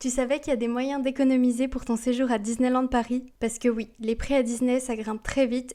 Tu savais qu'il y a des moyens d'économiser pour ton séjour à Disneyland Paris? Parce que oui, les prix à Disney, ça grimpe très vite.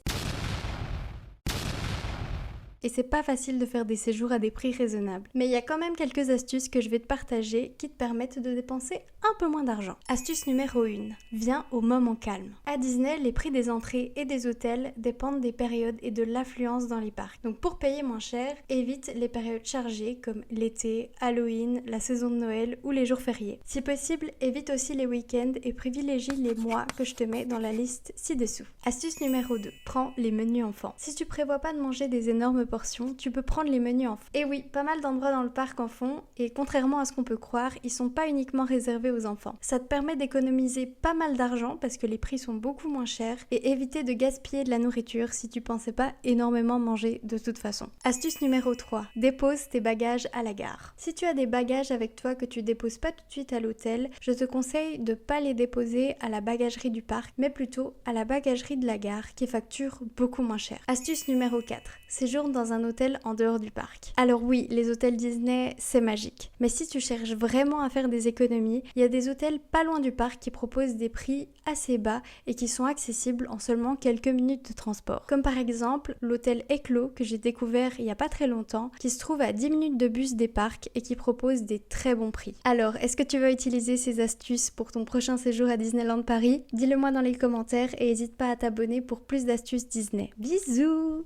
Et c'est pas facile de faire des séjours à des prix raisonnables. Mais il y a quand même quelques astuces que je vais te partager qui te permettent de dépenser un peu moins d'argent. Astuce numéro 1. Viens au moment calme. À Disney, les prix des entrées et des hôtels dépendent des périodes et de l'affluence dans les parcs. Donc pour payer moins cher, évite les périodes chargées comme l'été, Halloween, la saison de Noël ou les jours fériés. Si possible, évite aussi les week-ends et privilégie les mois que je te mets dans la liste ci-dessous. Astuce numéro 2. Prends les menus enfants. Si tu prévois pas de manger des énormes portions, tu peux prendre les menus enfants. Et oui, pas mal d'endroits dans le parc en font, et contrairement à ce qu'on peut croire, ils sont pas uniquement réservés aux enfants. Ça te permet d'économiser pas mal d'argent parce que les prix sont beaucoup moins chers et éviter de gaspiller de la nourriture si tu pensais pas énormément manger de toute façon. Astuce numéro 3. Dépose tes bagages à la gare. Si tu as des bagages avec toi que tu déposes pas tout de suite à l'hôtel, je te conseille de pas les déposer à la bagagerie du parc, mais plutôt à la bagagerie de la gare qui facture beaucoup moins cher. Astuce numéro 4. Séjourne dans un hôtel en dehors du parc. Alors oui, les hôtels Disney, c'est magique. Mais si tu cherches vraiment à faire des économies, il y a des hôtels pas loin du parc qui proposent des prix assez bas et qui sont accessibles en seulement quelques minutes de transport. Comme par exemple l'hôtel Eclos que j'ai découvert il y a pas très longtemps, qui se trouve à 10 minutes de bus des parcs et qui propose des très bons prix. Alors, est-ce que tu vas utiliser ces astuces pour ton prochain séjour à Disneyland Paris? Dis-le moi dans les commentaires et n'hésite pas à t'abonner pour plus d'astuces Disney. Bisous!